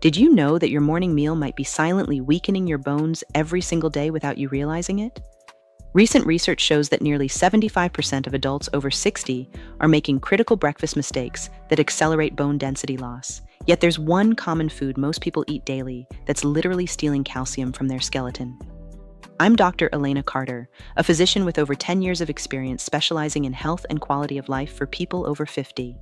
Did you know that your morning meal might be silently weakening your bones every single day without you realizing it? Recent research shows that nearly 75% of adults over 60 are making critical breakfast mistakes that accelerate bone density loss. Yet there's one common food most people eat daily that's literally stealing calcium from their skeleton. I'm Dr. Elena Carter, a physician with over 10 years of experience specializing in health and quality of life for people over 50.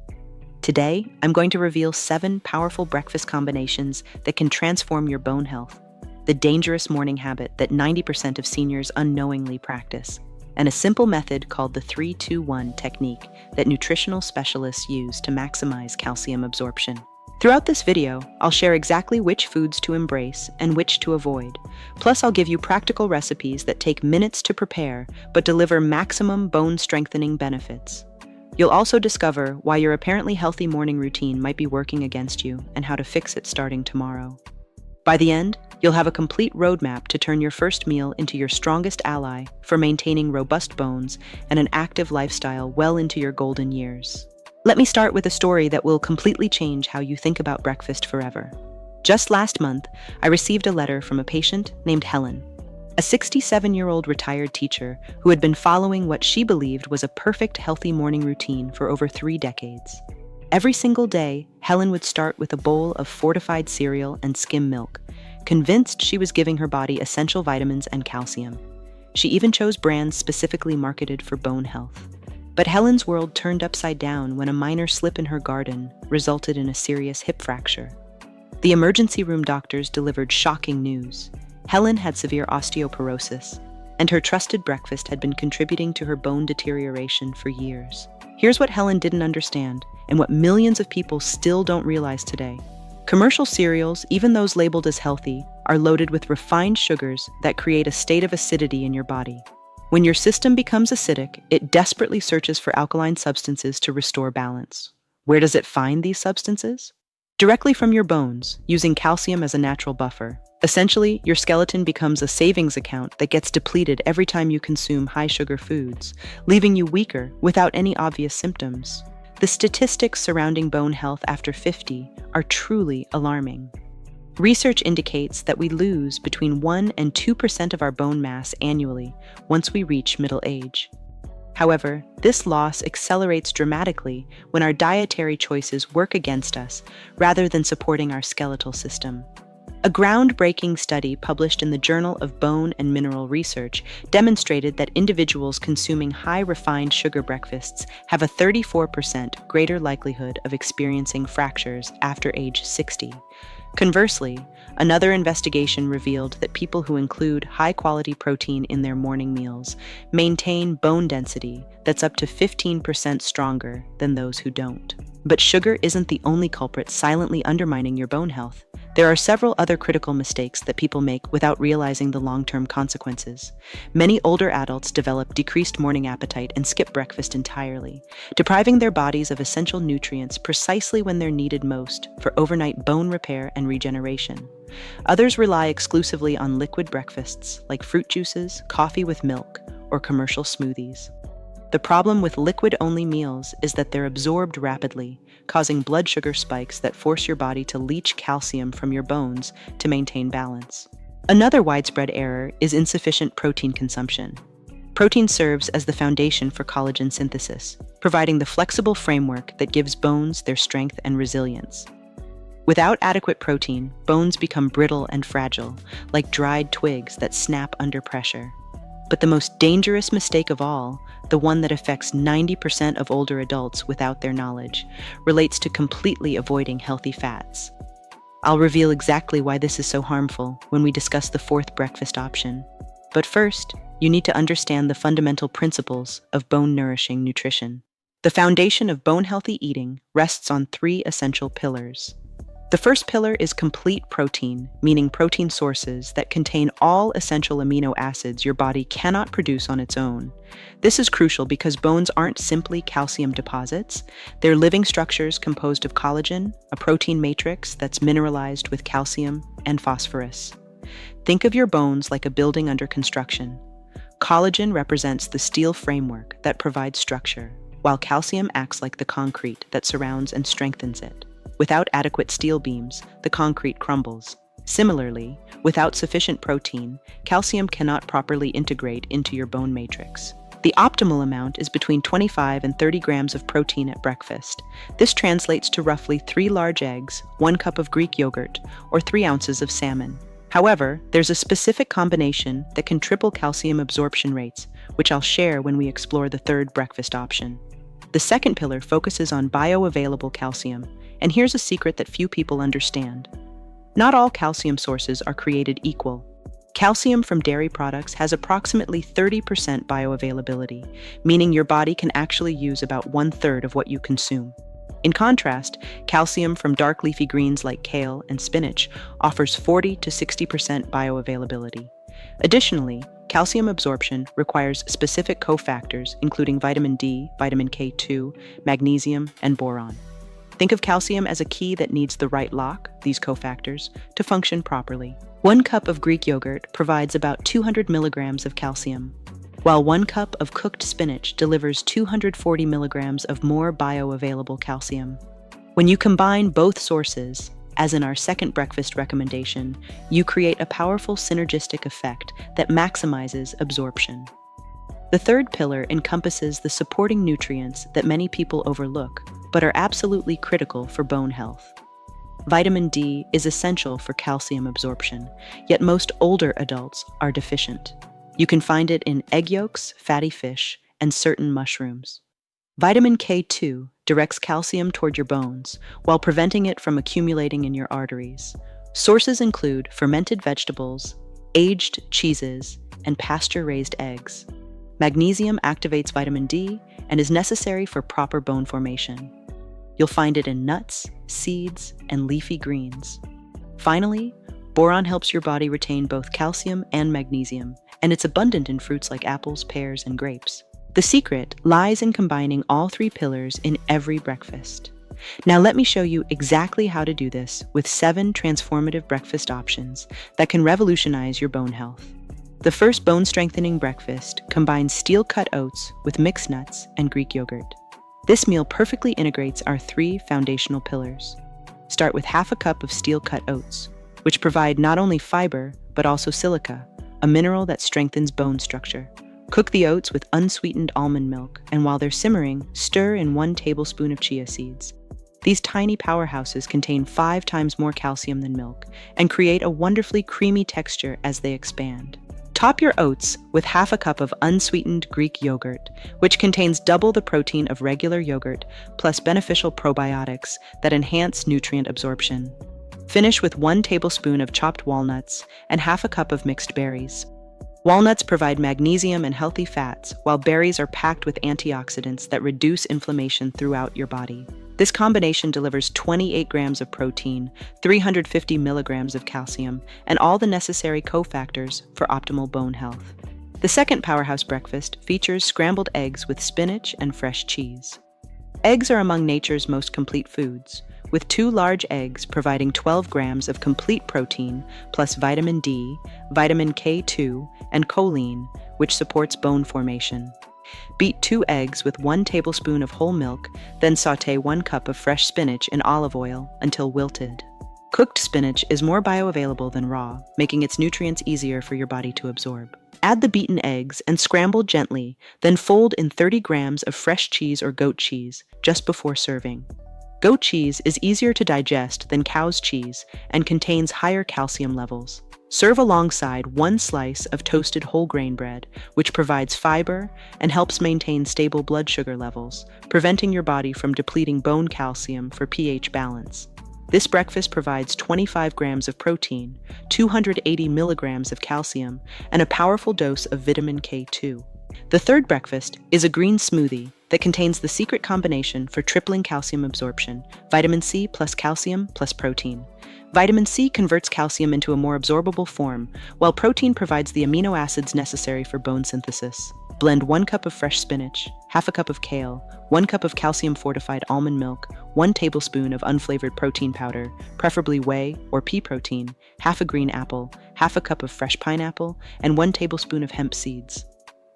Today, I'm going to reveal 7 powerful breakfast combinations that can transform your bone health, the dangerous morning habit that 90% of seniors unknowingly practice, and a simple method called the 3-2-1 technique that nutritional specialists use to maximize calcium absorption. Throughout this video, I'll share exactly which foods to embrace and which to avoid. Plus, I'll give you practical recipes that take minutes to prepare but deliver maximum bone-strengthening benefits. You'll also discover why your apparently healthy morning routine might be working against you and how to fix it starting tomorrow. By the end, you'll have a complete roadmap to turn your first meal into your strongest ally for maintaining robust bones and an active lifestyle well into your golden years. Let me start with a story that will completely change how you think about breakfast forever. Just last month, I received a letter from a patient named Helen, a 67-year-old retired teacher who had been following what she believed was a perfect healthy morning routine for over 3 decades. Every single day, Helen would start with a bowl of fortified cereal and skim milk, convinced she was giving her body essential vitamins and calcium. She even chose brands specifically marketed for bone health. But Helen's world turned upside down when a minor slip in her garden resulted in a serious hip fracture. The emergency room doctors delivered shocking news. Helen had severe osteoporosis, and her trusted breakfast had been contributing to her bone deterioration for years. Here's what Helen didn't understand, and what millions of people still don't realize today. Commercial cereals, even those labeled as healthy, are loaded with refined sugars that create a state of acidity in your body. When your system becomes acidic, it desperately searches for alkaline substances to restore balance. Where does it find these substances? Directly from your bones, using calcium as a natural buffer. Essentially, your skeleton becomes a savings account that gets depleted every time you consume high-sugar foods, leaving you weaker without any obvious symptoms. The statistics surrounding bone health after 50 are truly alarming. Research indicates that we lose between 1 and 2% of our bone mass annually once we reach middle age. However, this loss accelerates dramatically when our dietary choices work against us rather than supporting our skeletal system. A groundbreaking study published in the Journal of Bone and Mineral Research demonstrated that individuals consuming high-refined sugar breakfasts have a 34% greater likelihood of experiencing fractures after age 60. Conversely, another investigation revealed that people who include high-quality protein in their morning meals maintain bone density that's up to 15% stronger than those who don't. But sugar isn't the only culprit silently undermining your bone health. There are several other critical mistakes that people make without realizing the long-term consequences. Many older adults develop decreased morning appetite and skip breakfast entirely, depriving their bodies of essential nutrients precisely when they're needed most for overnight bone repair and regeneration. Others rely exclusively on liquid breakfasts like fruit juices, coffee with milk, or commercial smoothies. The problem with liquid-only meals is that they're absorbed rapidly, causing blood sugar spikes that force your body to leach calcium from your bones to maintain balance. Another widespread error is insufficient protein consumption. Protein serves as the foundation for collagen synthesis, providing the flexible framework that gives bones their strength and resilience. Without adequate protein, bones become brittle and fragile, like dried twigs that snap under pressure. But the most dangerous mistake of all, the one that affects 90% of older adults without their knowledge, relates to completely avoiding healthy fats. I'll reveal exactly why this is so harmful when we discuss the 4th breakfast option. But first, you need to understand the fundamental principles of bone-nourishing nutrition. The foundation of bone-healthy eating rests on 3 essential pillars. The first pillar is complete protein, meaning protein sources that contain all essential amino acids your body cannot produce on its own. This is crucial because bones aren't simply calcium deposits. They're living structures composed of collagen, a protein matrix that's mineralized with calcium and phosphorus. Think of your bones like a building under construction. Collagen represents the steel framework that provides structure, while calcium acts like the concrete that surrounds and strengthens it. Without adequate steel beams, the concrete crumbles. Similarly, without sufficient protein, calcium cannot properly integrate into your bone matrix. The optimal amount is between 25 and 30 grams of protein at breakfast. This translates to roughly 3 large eggs, 1 cup of Greek yogurt, or 3 ounces of salmon. However, there's a specific combination that can triple calcium absorption rates, which I'll share when we explore the third breakfast option. The second pillar focuses on bioavailable calcium, and here's a secret that few people understand. Not all calcium sources are created equal. Calcium from dairy products has approximately 30% bioavailability, meaning your body can actually use about 1/3 of what you consume. In contrast, calcium from dark leafy greens like kale and spinach offers 40 to 60% bioavailability. Additionally, calcium absorption requires specific cofactors including vitamin D, vitamin K2, magnesium, and boron. Think of calcium as a key that needs the right lock, these cofactors, to function properly. 1 cup of Greek yogurt provides about 200 milligrams of calcium, while 1 cup of cooked spinach delivers 240 milligrams of more bioavailable calcium. When you combine both sources, as in our second breakfast recommendation, you create a powerful synergistic effect that maximizes absorption. The third pillar encompasses the supporting nutrients that many people overlook, but are absolutely critical for bone health. Vitamin D is essential for calcium absorption, yet most older adults are deficient. You can find it in egg yolks, fatty fish, and certain mushrooms. Vitamin K2 directs calcium toward your bones while preventing it from accumulating in your arteries. Sources include fermented vegetables, aged cheeses, and pasture-raised eggs. Magnesium activates vitamin D and is necessary for proper bone formation. You'll find it in nuts, seeds, and leafy greens. Finally, boron helps your body retain both calcium and magnesium, and it's abundant in fruits like apples, pears, and grapes. The secret lies in combining all 3 pillars in every breakfast. Now let me show you exactly how to do this with 7 transformative breakfast options that can revolutionize your bone health. The first bone-strengthening breakfast combines steel-cut oats with mixed nuts and Greek yogurt. This meal perfectly integrates our 3 foundational pillars. Start with half a cup of steel-cut oats, which provide not only fiber, but also silica, a mineral that strengthens bone structure. Cook the oats with unsweetened almond milk, and while they're simmering, stir in 1 tablespoon of chia seeds. These tiny powerhouses contain 5 times more calcium than milk and create a wonderfully creamy texture as they expand. Top your oats with half a cup of unsweetened Greek yogurt, which contains double the protein of regular yogurt, plus beneficial probiotics that enhance nutrient absorption. Finish with 1 tablespoon of chopped walnuts and half a cup of mixed berries. Walnuts provide magnesium and healthy fats, while berries are packed with antioxidants that reduce inflammation throughout your body. This combination delivers 28 grams of protein, 350 milligrams of calcium, and all the necessary cofactors for optimal bone health. The second powerhouse breakfast features scrambled eggs with spinach and fresh cheese. Eggs are among nature's most complete foods, with 2 large eggs providing 12 grams of complete protein plus vitamin D, vitamin K2, and choline, which supports bone formation. Beat 2 eggs with 1 tablespoon of whole milk, then sauté 1 cup of fresh spinach in olive oil until wilted. Cooked spinach is more bioavailable than raw, making its nutrients easier for your body to absorb. Add the beaten eggs and scramble gently, then fold in 30 grams of fresh cheese or goat cheese just before serving. Goat cheese is easier to digest than cow's cheese and contains higher calcium levels. Serve alongside 1 slice of toasted whole grain bread, which provides fiber and helps maintain stable blood sugar levels, preventing your body from depleting bone calcium for pH balance. This breakfast provides 25 grams of protein, 280 milligrams of calcium, and a powerful dose of vitamin K2. The third breakfast is a green smoothie that contains the secret combination for tripling calcium absorption: vitamin C plus calcium plus protein. Vitamin C converts calcium into a more absorbable form, while protein provides the amino acids necessary for bone synthesis. Blend 1 cup of fresh spinach, half a cup of kale, 1 cup of calcium-fortified almond milk, 1 tablespoon of unflavored protein powder, preferably whey or pea protein, half a green apple, half a cup of fresh pineapple, and 1 tablespoon of hemp seeds.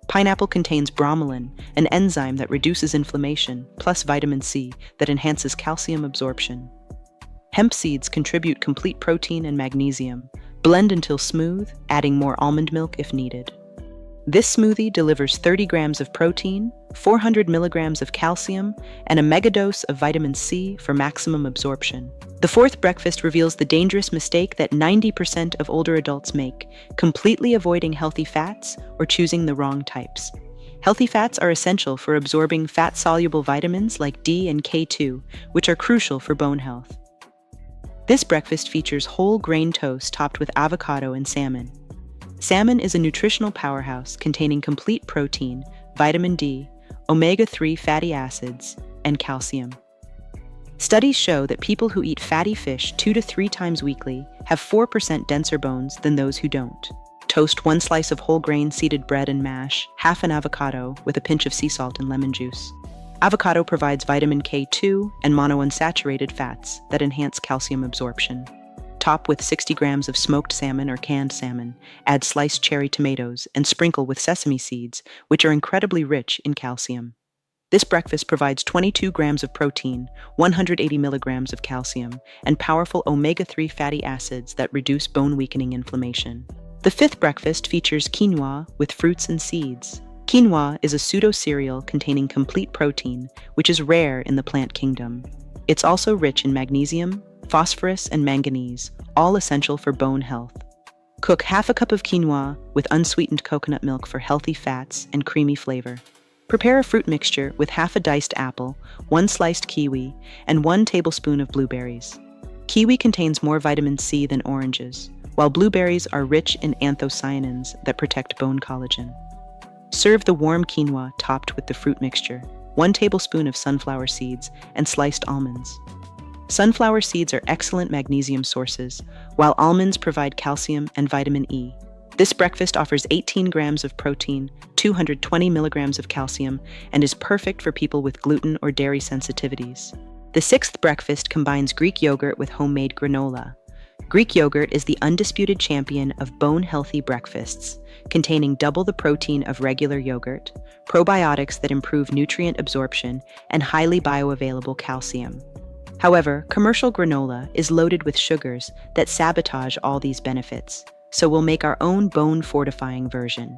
Pineapple contains bromelain, an enzyme that reduces inflammation, plus vitamin C that enhances calcium absorption. Hemp seeds contribute complete protein and magnesium. Blend until smooth, adding more almond milk if needed. This smoothie delivers 30 grams of protein, 400 milligrams of calcium, and a megadose of vitamin C for maximum absorption. The fourth breakfast reveals the dangerous mistake that 90% of older adults make, completely avoiding healthy fats or choosing the wrong types. Healthy fats are essential for absorbing fat-soluble vitamins like D and K2, which are crucial for bone health. This breakfast features whole grain toast topped with avocado and salmon. Salmon is a nutritional powerhouse containing complete protein, vitamin D, omega-3 fatty acids, and calcium. Studies show that people who eat fatty fish 2 to 3 times weekly have 4% denser bones than those who don't. Toast 1 slice of whole grain seeded bread and mash, half an avocado with a pinch of sea salt and lemon juice. Avocado provides vitamin K2 and monounsaturated fats that enhance calcium absorption. Top with 60 grams of smoked salmon or canned salmon, add sliced cherry tomatoes, and sprinkle with sesame seeds, which are incredibly rich in calcium. This breakfast provides 22 grams of protein, 180 milligrams of calcium, and powerful omega-3 fatty acids that reduce bone-weakening inflammation. The fifth breakfast features quinoa with fruits and seeds. Quinoa is a pseudo-cereal containing complete protein, which is rare in the plant kingdom. It's also rich in magnesium, phosphorus, and manganese, all essential for bone health. Cook half a cup of quinoa with unsweetened coconut milk for healthy fats and creamy flavor. Prepare a fruit mixture with half a diced apple, 1 sliced kiwi, and 1 tablespoon of blueberries. Kiwi contains more vitamin C than oranges, while blueberries are rich in anthocyanins that protect bone collagen. Serve the warm quinoa topped with the fruit mixture, 1 tablespoon of sunflower seeds, and sliced almonds. Sunflower seeds are excellent magnesium sources, while almonds provide calcium and vitamin E. This breakfast offers 18 grams of protein, 220 milligrams of calcium, and is perfect for people with gluten or dairy sensitivities. The sixth breakfast combines Greek yogurt with homemade granola. Greek yogurt is the undisputed champion of bone-healthy breakfasts, containing double the protein of regular yogurt, probiotics that improve nutrient absorption, and highly bioavailable calcium. However, commercial granola is loaded with sugars that sabotage all these benefits, so we'll make our own bone-fortifying version.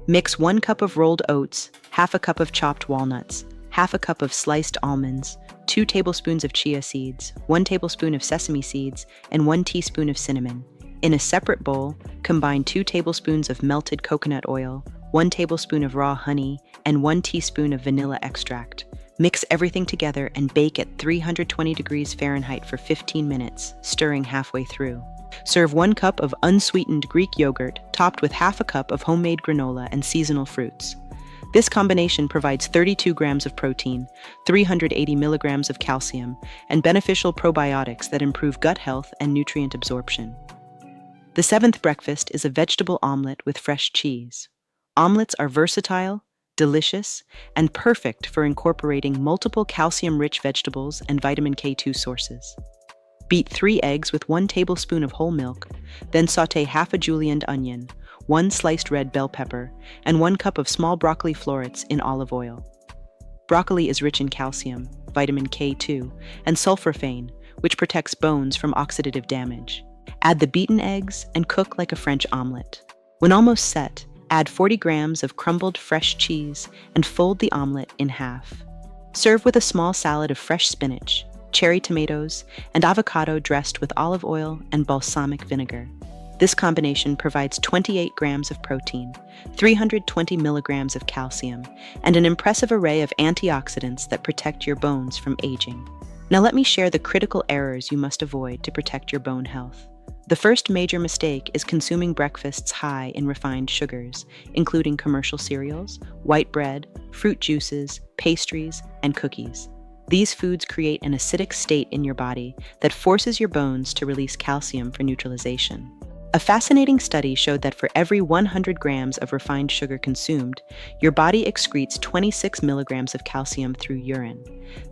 Mix 1 cup of rolled oats, half a cup of chopped walnuts, half a cup of sliced almonds, 2 tablespoons of chia seeds, 1 tablespoon of sesame seeds, and 1 teaspoon of cinnamon. In a separate bowl, combine 2 tablespoons of melted coconut oil, 1 tablespoon of raw honey, and 1 teaspoon of vanilla extract. Mix everything together and bake at 320 degrees Fahrenheit for 15 minutes, stirring halfway through. Serve 1 cup of unsweetened Greek yogurt topped with half a cup of homemade granola and seasonal fruits. This combination provides 32 grams of protein, 380 milligrams of calcium, and beneficial probiotics that improve gut health and nutrient absorption. The seventh breakfast is a vegetable omelet with fresh cheese. Omelets are versatile, delicious, and perfect for incorporating multiple calcium-rich vegetables and vitamin K2 sources. Beat 3 eggs with 1 tablespoon of whole milk, then sauté half a julienned onion, 1 sliced red bell pepper, and 1 cup of small broccoli florets in olive oil. Broccoli is rich in calcium, vitamin K2, and sulforaphane, which protects bones from oxidative damage. Add the beaten eggs and cook like a French omelet. When almost set, add 40 grams of crumbled fresh cheese and fold the omelet in half. Serve with a small salad of fresh spinach, cherry tomatoes, and avocado dressed with olive oil and balsamic vinegar. This combination provides 28 grams of protein, 320 milligrams of calcium, and an impressive array of antioxidants that protect your bones from aging. Now let me share the critical errors you must avoid to protect your bone health. The first major mistake is consuming breakfasts high in refined sugars, including commercial cereals, white bread, fruit juices, pastries, and cookies. These foods create an acidic state in your body that forces your bones to release calcium for neutralization. A fascinating study showed that for every 100 grams of refined sugar consumed, your body excretes 26 milligrams of calcium through urine.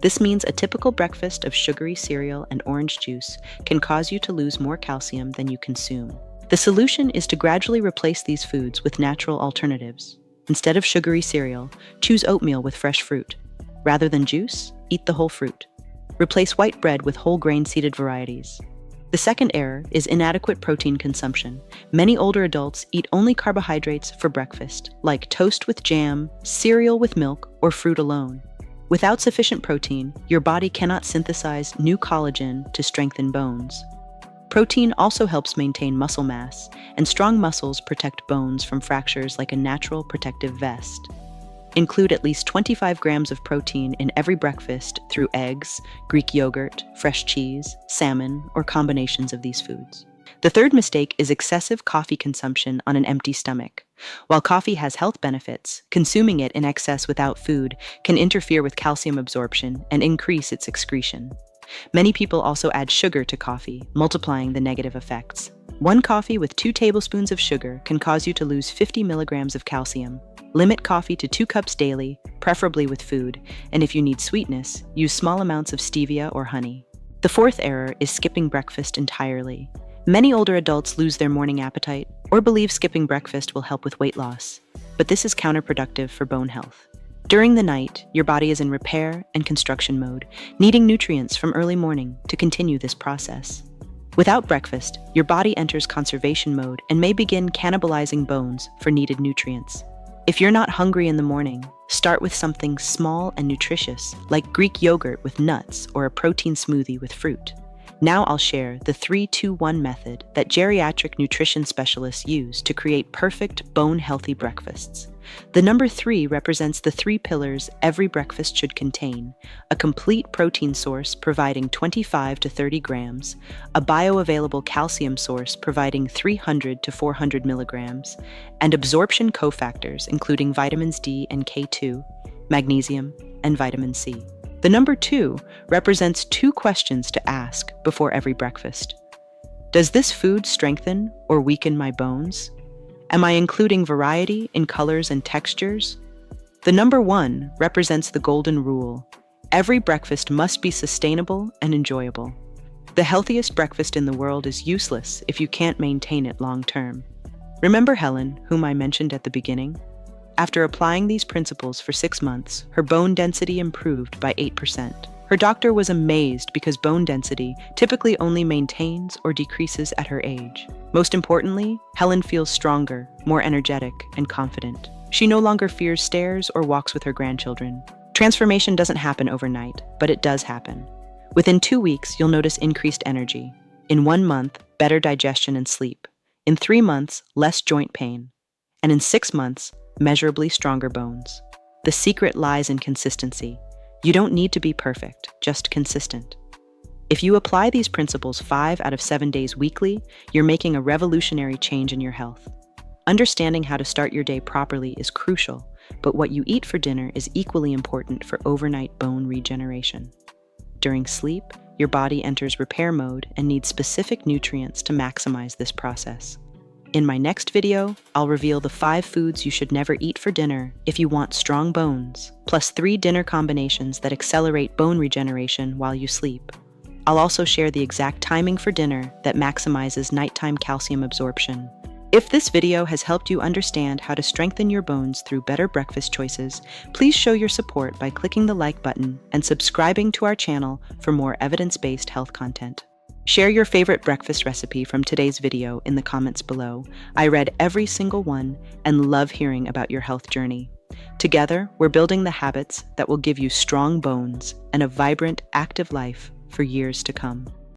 This means a typical breakfast of sugary cereal and orange juice can cause you to lose more calcium than you consume. The solution is to gradually replace these foods with natural alternatives. Instead of sugary cereal, choose oatmeal with fresh fruit. Rather than juice, eat the whole fruit. Replace white bread with whole grain seeded varieties. The second error is inadequate protein consumption. Many older adults eat only carbohydrates for breakfast, like toast with jam, cereal with milk, or fruit alone. Without sufficient protein, your body cannot synthesize new collagen to strengthen bones. Protein also helps maintain muscle mass, and strong muscles protect bones from fractures like a natural protective vest. Include at least 25 grams of protein in every breakfast through eggs, Greek yogurt, fresh cheese, salmon, or combinations of these foods. The third mistake is excessive coffee consumption on an empty stomach. While coffee has health benefits, consuming it in excess without food can interfere with calcium absorption and increase its excretion. Many people also add sugar to coffee, multiplying the negative effects. One coffee with 2 tablespoons of sugar can cause you to lose 50 milligrams of calcium. Limit coffee to 2 cups daily, preferably with food, and if you need sweetness, use small amounts of stevia or honey. The fourth error is skipping breakfast entirely. Many older adults lose their morning appetite or believe skipping breakfast will help with weight loss, but this is counterproductive for bone health. During the night, your body is in repair and construction mode, needing nutrients from early morning to continue this process. Without breakfast, your body enters conservation mode and may begin cannibalizing bones for needed nutrients. If you're not hungry in the morning, start with something small and nutritious, like Greek yogurt with nuts or a protein smoothie with fruit. Now I'll share the 3-2-1 method that geriatric nutrition specialists use to create perfect bone-healthy breakfasts. The number 3 represents the 3 pillars every breakfast should contain: a complete protein source providing 25 to 30 grams, a bioavailable calcium source providing 300 to 400 milligrams, and absorption cofactors including vitamins D and K2, magnesium, and vitamin C. The number 2 represents 2 questions to ask before every breakfast. Does this food strengthen or weaken my bones? Am I including variety in colors and textures? The number 1 represents the golden rule. Every breakfast must be sustainable and enjoyable. The healthiest breakfast in the world is useless if you can't maintain it long term. Remember Helen, whom I mentioned at the beginning? After applying these principles for 6 months, her bone density improved by 8%. Her doctor was amazed because bone density typically only maintains or decreases at her age. Most importantly, Helen feels stronger, more energetic, and confident. She no longer fears stairs or walks with her grandchildren. Transformation doesn't happen overnight, but it does happen. Within 2 weeks, you'll notice increased energy. In 1 month, better digestion and sleep. In 3 months, less joint pain. And in 6 months, measurably stronger bones. The secret lies in consistency. You don't need to be perfect, just consistent. If you apply these principles 5 out of 7 days weekly, you're making a revolutionary change in your health. Understanding how to start your day properly is crucial, but what you eat for dinner is equally important for overnight bone regeneration. During sleep, your body enters repair mode and needs specific nutrients to maximize this process. In my next video, I'll reveal the 5 foods you should never eat for dinner if you want strong bones, plus 3 dinner combinations that accelerate bone regeneration while you sleep. I'll also share the exact timing for dinner that maximizes nighttime calcium absorption. If this video has helped you understand how to strengthen your bones through better breakfast choices, please show your support by clicking the like button and subscribing to our channel for more evidence-based health content. Share your favorite breakfast recipe from today's video in the comments below. I read every single one and love hearing about your health journey. Together, we're building the habits that will give you strong bones and a vibrant, active life for years to come.